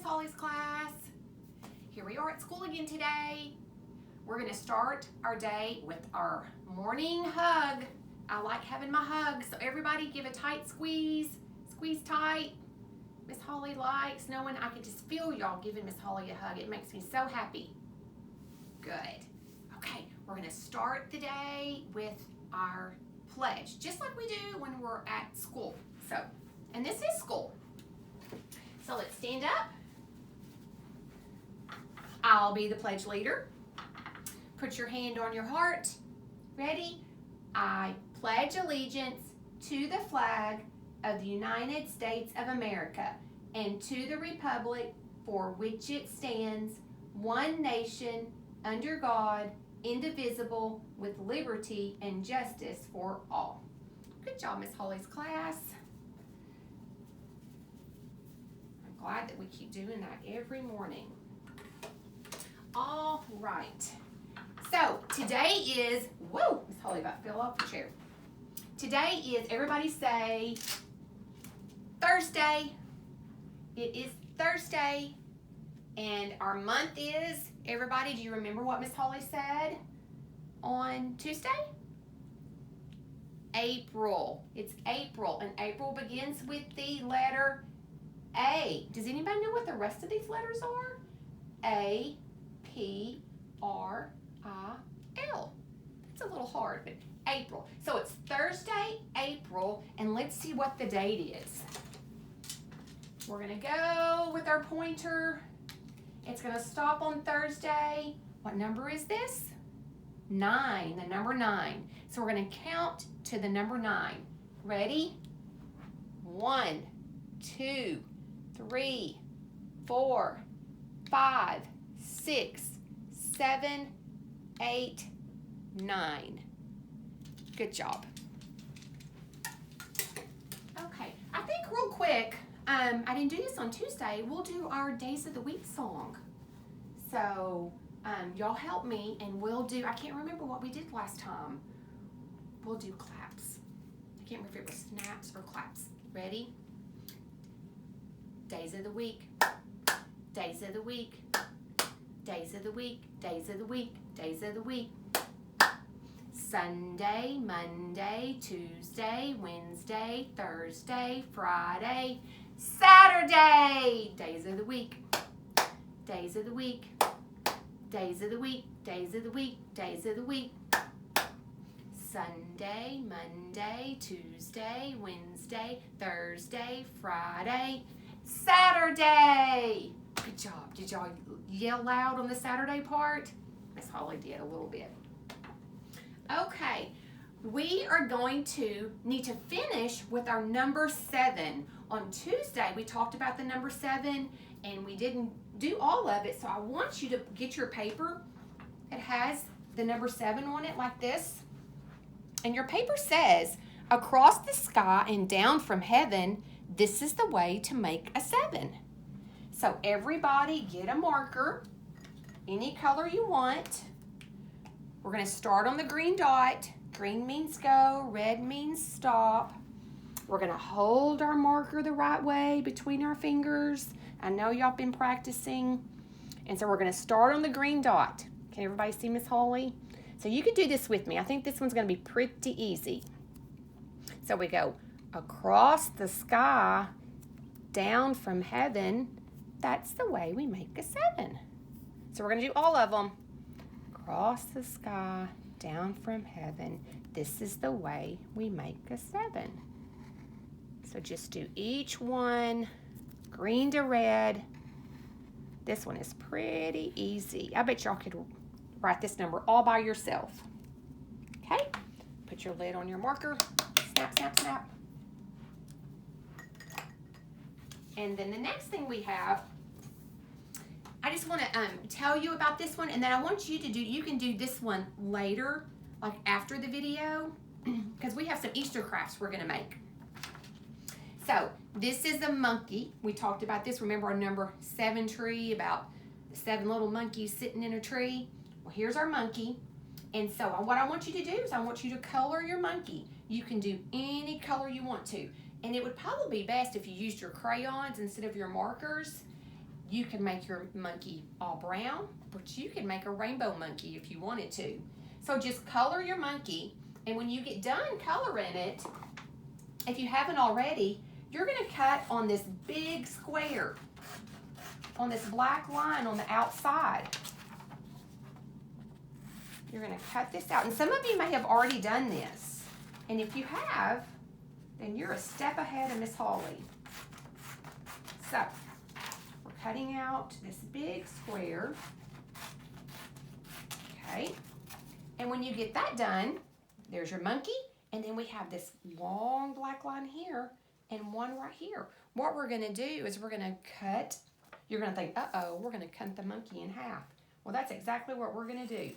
Miss Holly's class. Here we are at school again today. We're going to start our day with our morning hug. I like having my hug, so everybody give a tight squeeze. Squeeze tight. Miss Holly likes knowing I can just feel y'all giving Miss Holly a hug. It makes me so happy. Good. Okay, we're going to start the day with our pledge, just like we do when we're at school. So, and this is school. So let's stand up. I'll be the pledge leader. Put your hand on your heart. Ready? I pledge allegiance to the flag of the United States of America and to the republic for which it stands, one nation, under God, indivisible, with liberty and justice for all. Good job, Miss Holly's class. I'm glad that we keep doing that every morning. All right. So today is, whoa, Miss Holly about to fell off the chair. Today is, everybody say, Thursday. It is Thursday, and our month is, everybody, do you remember what Miss Holly said on Tuesday? April. It's April, and April begins with the letter A. Does anybody know what the rest of these letters are? A, P, R, I, L. That's a little hard, but April. So it's Thursday, April, and let's see what the date is. We're going to go with our pointer. It's going to stop on Thursday. What number is this? 9, the number 9. So we're going to count to the number 9. Ready? 1, 2, 3, 4, 5, 6, 7, 8, 9. Good job. Okay, I think real quick, I didn't do this on Tuesday. We'll do our Days of the Week song. So y'all help me, and we'll do, I can't remember what we did last time. We'll do claps. I can't remember if it was snaps or claps. Ready? Days of the week. Days of the week. Days of the week. Days of the week. Days of the week. Sunday, Monday, Tuesday, Wednesday, Thursday, Friday, Saturday. Days of the week. Days of the week. Days of the week. Days of the week. Days of the week. Sunday, Monday, Tuesday, Wednesday, Thursday, Friday, Saturday. Good job. Did y'all yell loud on the Saturday part? Miss Holly did a little bit. Okay, we are going to need to finish with our number 7. On Tuesday, we talked about the number 7, and we didn't do all of it, so I want you to get your paper. It has the number 7 on it like this. And your paper says, across the sky and down from heaven, this is the way to make a 7. So everybody get a marker, any color you want. We're going to start on the green dot. Green means go, red means stop. We're going to hold our marker the right way between our fingers. I know y'all been practicing. And so we're going to start on the green dot. Can everybody see Miss Holly? So you can do this with me. I think this one's going to be pretty easy. So we go across the sky, down from heaven. That's the way we make a 7. So we're going to do all of them. Across the sky, down from heaven. This is the way we make a 7. So just do each one, green to red. This one is pretty easy. I bet y'all could write this number all by yourself. Okay, put your lid on your marker. Snap, snap, snap. And then the next thing we have, I just want to tell you about this one, and then I want you to do, you can do this one later, like after the video, because we have some Easter crafts we're going to make. So this is a monkey. We talked about this. Remember our number 7 tree, about 7 little monkeys sitting in a tree? Well, here's our monkey. And so what I want you to do is I want you to color your monkey. You can do any color you want to. And it would probably be best if you used your crayons instead of your markers. You can make your monkey all brown, but you can make a rainbow monkey if you wanted to. So just color your monkey, and when you get done coloring it, if you haven't already, you're going to cut on this big square, on this black line on the outside. You're going to cut this out. And some of you may have already done this. And if you have, then you're a step ahead of Miss Holly. So, we're cutting out this big square. Okay. And when you get that done, there's your monkey. And then we have this long black line here and one right here. What we're going to do is we're going to cut. You're going to think, uh-oh, we're going to cut the monkey in half. Well, that's exactly what we're going to do.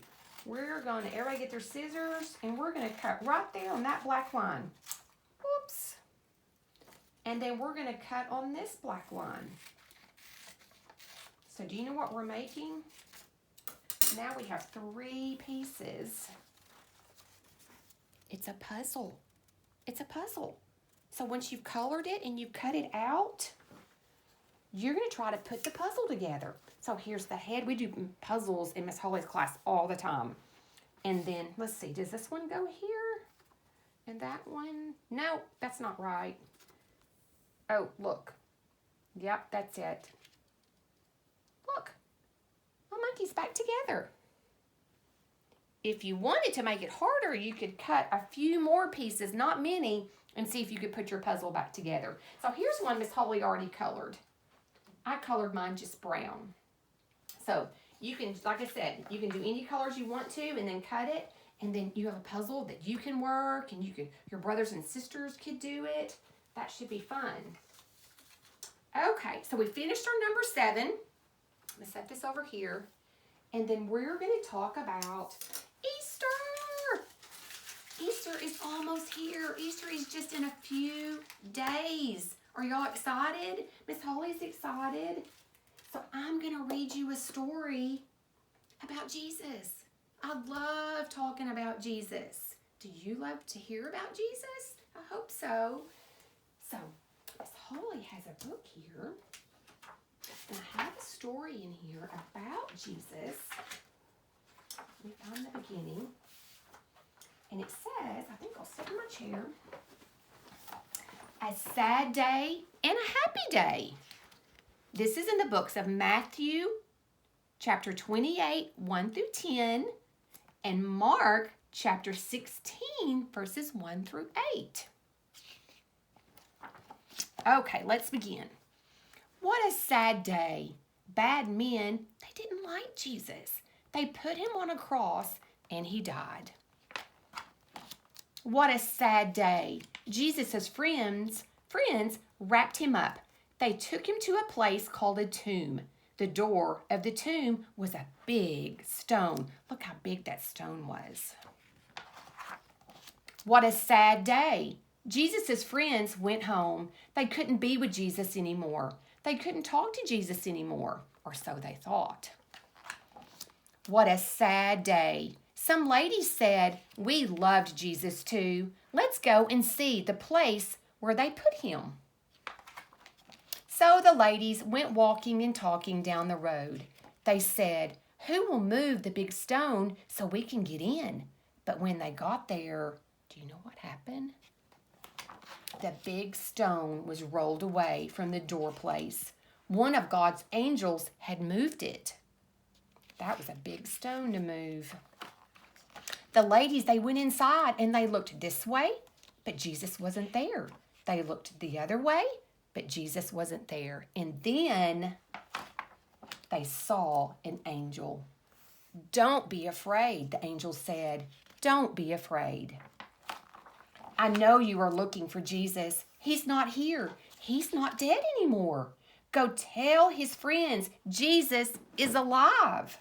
We're going to, everybody get their scissors, and we're going to cut right there on that black line. Whoops. And then we're going to cut on this black line. So do you know what we're making? Now we have 3 pieces. It's a puzzle. It's a puzzle. So once you've colored it and you've cut it out, you're going to try to put the puzzle together. So here's the head. We do puzzles in Miss Holly's class all the time. And then, let's see, does this one go here? And that one? No, that's not right. Oh, look. Yep, that's it. Look, my monkey's back together. If you wanted to make it harder, you could cut a few more pieces, not many, and see if you could put your puzzle back together. So here's one Miss Holly already colored. I colored mine just brown. So you can, like I said, you can do any colors you want to and then cut it. And then you have a puzzle that you can work, and your brothers and sisters could do it. That should be fun. Okay, so we finished our number 7. I'm gonna set this over here. And then we're gonna talk about Easter. Easter is almost here. Easter is just in a few days. Are y'all excited? Miss Holly's excited. So I'm going to read you a story about Jesus. I love talking about Jesus. Do you love to hear about Jesus? I hope so. So Miss Holly has a book here. And I have a story in here about Jesus. We found the beginning. And it says, I think I'll sit in my chair. A sad day and a happy day. This is in the books of Matthew, chapter 28, 1 through 10, and Mark, chapter 16, verses 1 through 8. Okay, let's begin. What a sad day. Bad men, they didn't like Jesus. They put him on a cross, and he died. What a sad day. Jesus' friends wrapped him up. They took him to a place called a tomb. The door of the tomb was a big stone. Look how big that stone was. What a sad day. Jesus' friends went home. They couldn't be with Jesus anymore. They couldn't talk to Jesus anymore, or so they thought. What a sad day. Some ladies said, we loved Jesus too. Let's go and see the place where they put him. So the ladies went walking and talking down the road. They said, who will move the big stone so we can get in? But when they got there, do you know what happened? The big stone was rolled away from the door place. One of God's angels had moved it. That was a big stone to move. The ladies, they went inside and they looked this way, but Jesus wasn't there. They looked the other way, but Jesus wasn't there. And then they saw an angel. Don't be afraid, the angel said. Don't be afraid. I know you are looking for Jesus. He's not here. He's not dead anymore. Go tell his friends Jesus is alive.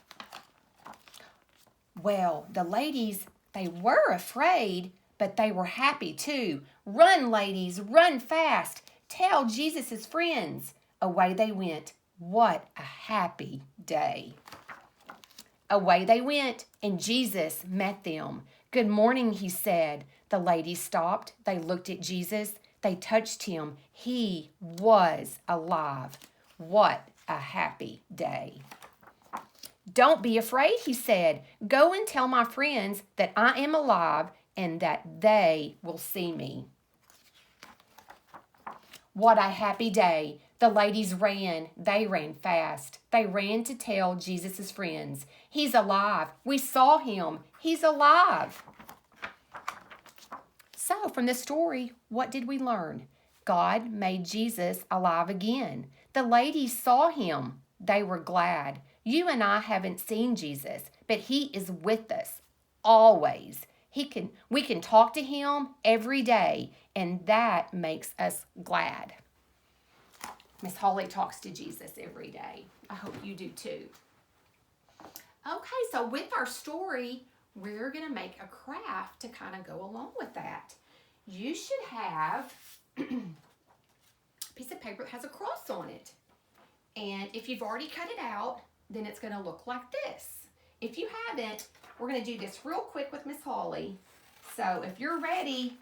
Well, the ladies, they were afraid, but they were happy too. Run, ladies, run fast. Tell Jesus' friends. Away they went. What a happy day. Away they went, and Jesus met them. Good morning, he said. The ladies stopped. They looked at Jesus. They touched him. He was alive. What a happy day. Don't be afraid, he said. Go and tell my friends that I am alive and that they will see me. What a happy day. The ladies ran. They ran fast. They ran to tell Jesus' friends. He's alive. We saw him. He's alive. So from this story, what did we learn? God made Jesus alive again. The ladies saw him. They were glad. You and I haven't seen Jesus, but he is with us always. We can talk to him every day, and that makes us glad. Miss Holly talks to Jesus every day. I hope you do too. Okay, so with our story, we're going to make a craft to kind of go along with that. You should have a piece of paper that has a cross on it. And if you've already cut it out, then it's going to look like this. If you haven't, we're going to do this real quick with Miss Holly. So if you're ready,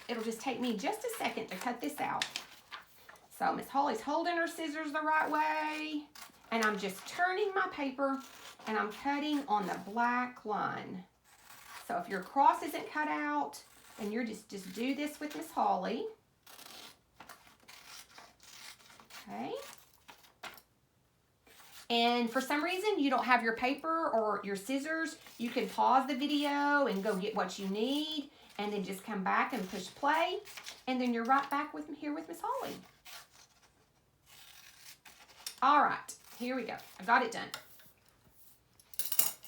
it'll just take me just a second to cut this out. So Miss Holly's holding her scissors the right way, and I'm just turning my paper, and I'm cutting on the black line. So if your cross isn't cut out, then you're just do this with Miss Holly. Okay. And for some reason you don't have your paper or your scissors, you can pause the video and go get what you need, and then just come back and push play, and then you're right back here with Miss Holly. All right, here we go. I got it done.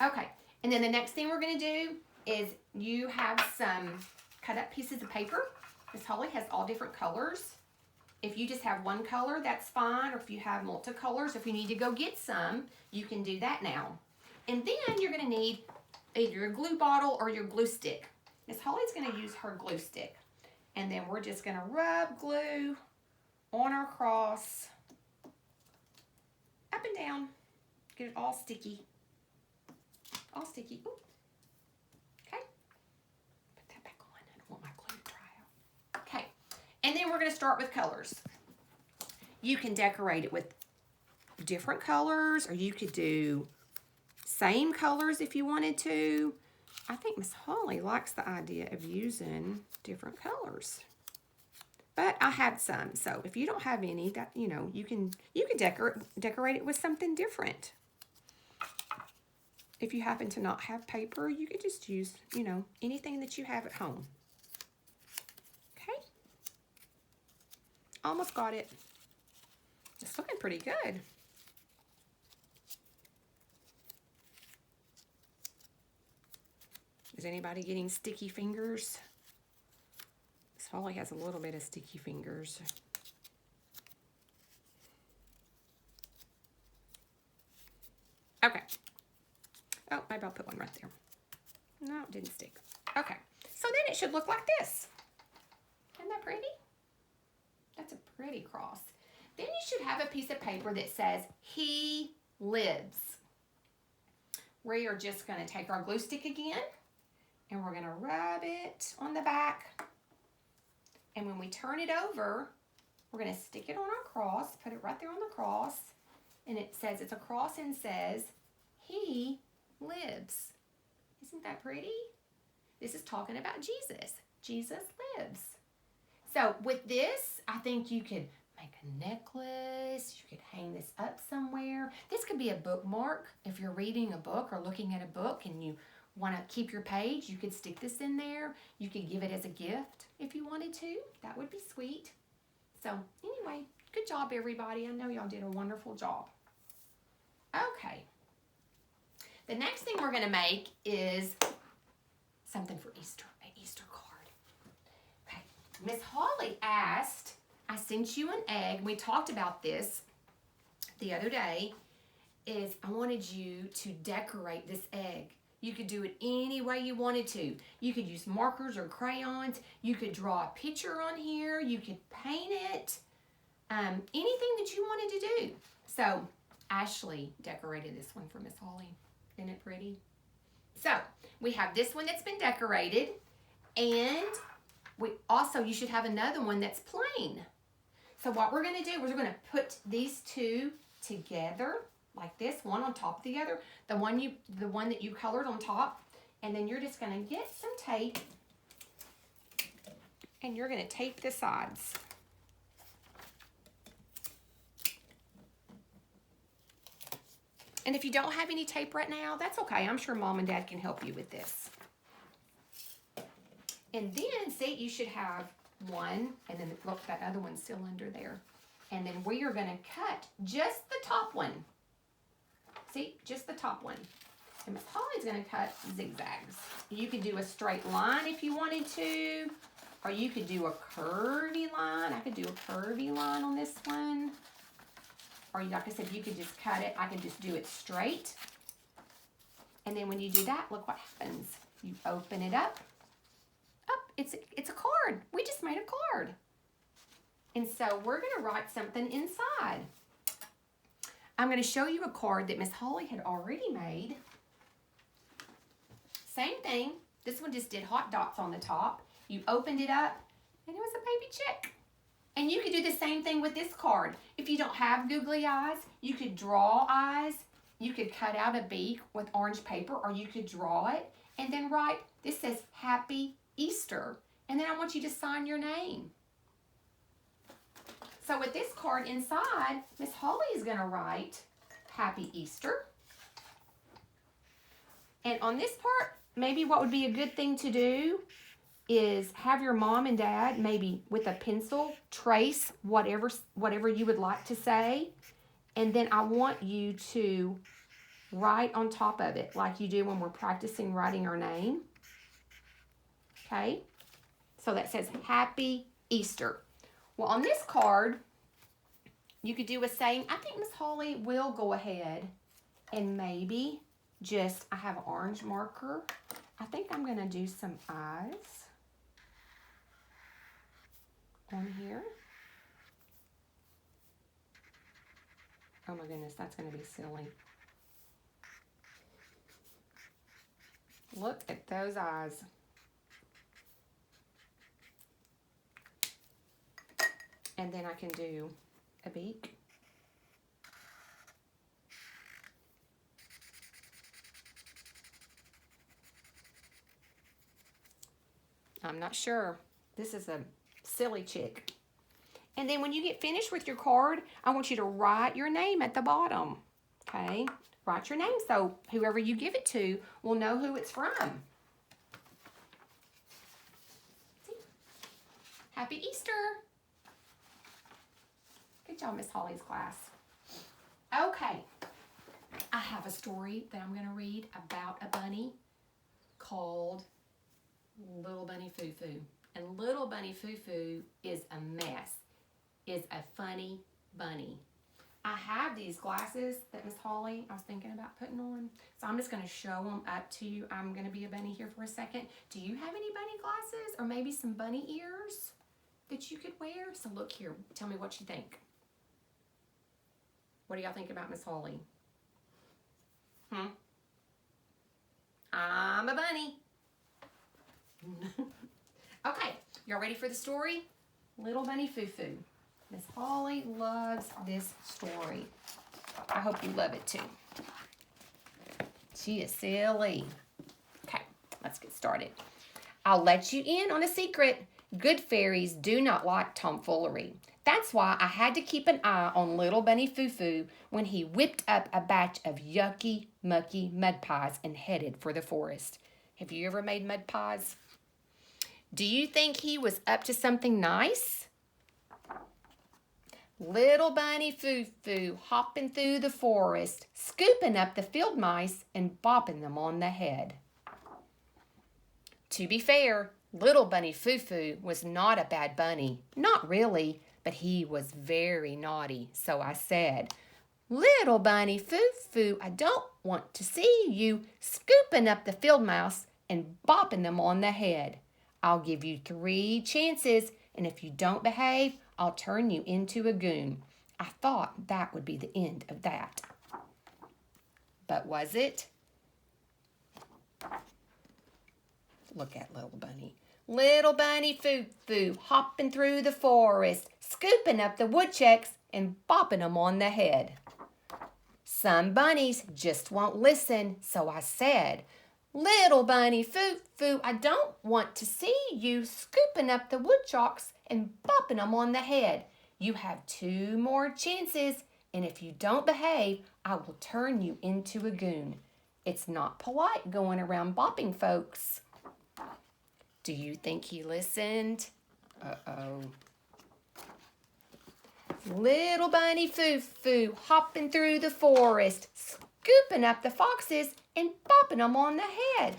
Okay, and then the next thing we're going to do is you have some cut up pieces of paper. Miss Holly has all different colors. If you just have one color, that's fine. Or if you have multicolors, if you need to go get some, you can do that now. And then you're going to need either your glue bottle or your glue stick. Miss Holly's going to use her glue stick. And then we're just going to rub glue on our cross, up and down, get it all sticky. All sticky. Ooh. Okay. Put that back on. I don't want my glue to dry out. Okay. And then we're going to start with colors. You can decorate it with different colors, or you could do same colors if you wanted to. I think Miss Holly likes the idea of using different colors. But I have some, so if you don't have any, that you can decorate it with something different. If you happen to not have paper, you could just use, anything that you have at home. Okay. Almost got it. It's looking pretty good. Is anybody getting sticky fingers? Miss Holly has a little bit of sticky fingers. Okay. Oh, maybe I'll put one right there. No, it didn't stick. Okay. So then it should look like this. Isn't that pretty? That's a pretty cross. Then you should have a piece of paper that says, "He lives." We are just going to take our glue stick again, and we're going to rub it on the back. And when we turn it over, we're going to stick it on our cross, put it right there on the cross, and it says, it's a cross and says, "He lives." Isn't that pretty? This is talking about Jesus. Jesus lives. So with this, I think you could make a necklace. You could hang this up somewhere. This could be a bookmark. If you're reading a book or looking at a book and you want to keep your page, you could stick this in there. You could give it as a gift if you wanted to. That would be sweet. So anyway, good job, everybody. I know y'all did a wonderful job. Okay. The next thing we're going to make is something for Easter, an Easter card. Okay. Miss Holly asked, I sent you an egg. We talked about this the other day. I wanted you to decorate this egg. You could do it any way you wanted to. You could use markers or crayons. You could draw a picture on here. You could paint it. Anything that you wanted to do. So Ashley decorated this one for Miss Holly. Isn't it pretty? So we have this one that's been decorated, and you should have another one that's plain. So what we're going to do is we're going to put these two together like this, one on top of the other, the one that you colored on top, and then you're just going to get some tape and you're going to tape the sides. And if you don't have any tape right now, that's okay. I'm sure Mom and Dad can help you with this. And then, see, you should have one, and then look, that other one's still under there. And then we are going to cut just the top one. See, just the top one. And Miss Holly's going to cut zigzags. You could do a straight line if you wanted to, or you could do a curvy line. I could do a curvy line on this one. Or like I said, you could just cut it. I can just do it straight. And then when you do that, look what happens. You open it up. It's a card. We just made a card. And so we're going to write something inside. I'm going to show you a card that Miss Holly had already made. Same thing. This one just did hot dots on the top. You opened it up, and it was a baby chick. And you could do the same thing with this card. If you don't have googly eyes, you could draw eyes. You could cut out a beak with orange paper, or you could draw it and then write, this says Happy Easter. And then I want you to sign your name. So with this card inside, Miss Holly is going to write Happy Easter. And on this part, maybe what would be a good thing to do is have your mom and dad maybe with a pencil trace whatever you would like to say. And then I want you to write on top of it like you do when we're practicing writing our name. Okay? So that says Happy Easter. Well, on this card, you could do a saying. I think Miss Holly will go ahead and maybe just, I have an orange marker. I think I'm going to do some eyes on here. Oh my goodness, that's going to be silly. Look at those eyes. And then I can do a beak. I'm not sure. This is a silly chick. And then when you get finished with your card, I want you to write your name at the bottom. Okay? Write your name so whoever you give it to will know who it's from. See? Happy Easter. Good job, Miss Holly's class. Okay. I have a story that I'm going to read about a bunny called Little Bunny Foo Foo. And Little Bunny Foo Foo is a mess. Is a funny bunny. I have these glasses that Miss Holly, I was thinking about putting on. So I'm just going to show them up to you. I'm going to be a bunny here for a second. Do you have any bunny glasses or maybe some bunny ears that you could wear? So look here. Tell me what you think. What do y'all think about Miss Holly? I'm a bunny. Okay, y'all ready for the story? Little Bunny Foo Foo. Miss Holly loves this story. I hope you love it too. She is silly. Okay, let's get started. I'll let you in on a secret. Good fairies do not like tomfoolery. That's why I had to keep an eye on Little Bunny Foo Foo when he whipped up a batch of yucky, mucky mud pies and headed for the forest. Have you ever made mud pies? Do you think he was up to something nice? Little Bunny Foo Foo hopping through the forest, scooping up the field mice and bopping them on the head. To be fair, Little Bunny Foo Foo was not a bad bunny. Not really, but he was very naughty. So I said, Little Bunny Foo Foo, I don't want to see you scooping up the field mouse and bopping them on the head. I'll give you 3 chances, and if you don't behave, I'll turn you into a goon. I thought that would be the end of that. But was it? Look at Little Bunny. Little Bunny Foo Foo hopping through the forest, scooping up the woodchucks and bopping them on the head. Some bunnies just won't listen, so I said, "Little bunny, foo, foo, I don't want to see you scooping up the woodchalks and bopping them on the head. You have 2 more chances, and if you don't behave, I will turn you into a goon. It's not polite going around bopping folks." Do you think he listened? Uh-oh. Little bunny foo-foo hopping through the forest, scooping up the foxes and bopping them on the head.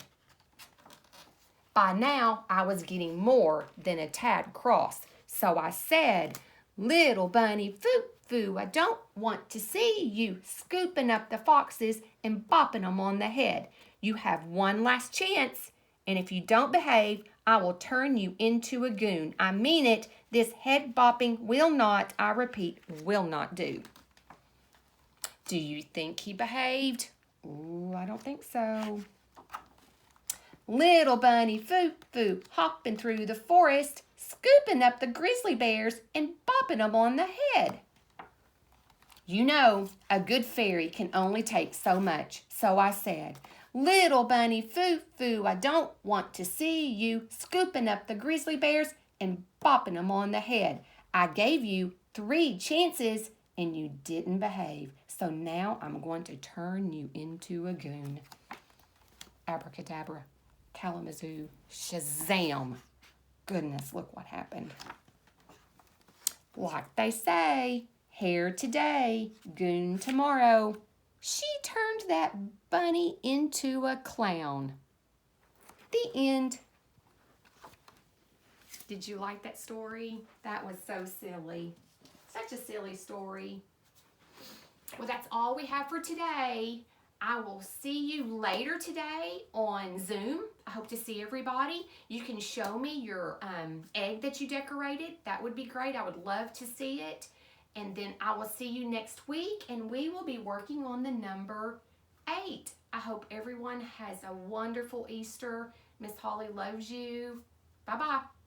By now, I was getting more than a tad cross, so I said, "Little bunny foo-foo, I don't want to see you scooping up the foxes and bopping them on the head. You have 1 last chance, and if you don't behave, I will turn you into a goon. I mean it. This head bopping will not, I repeat, will not do." Do you think he behaved? Ooh, I don't think so. Little bunny foo-foo hopping through the forest, scooping up the grizzly bears and bopping them on the head. You know, a good fairy can only take so much, so I said, "Little bunny foo-foo, I don't want to see you scooping up the grizzly bears and bopping them on the head. I gave you 3 chances and you didn't behave, so now I'm going to turn you into a goon." Abracadabra, Kalamazoo, Shazam. Goodness, look what happened. Like they say, hare today, goon tomorrow. She turned that bunny into a clown. The end. Did you like that story? That was so silly. Such a silly story. Well, that's all we have for today. I will see you later today on Zoom. I hope to see everybody. You can show me your egg that you decorated. That would be great. I would love to see it. And then I will see you next week, and we will be working on the number 8. I hope everyone has a wonderful Easter. Miss Holly loves you. Bye-bye.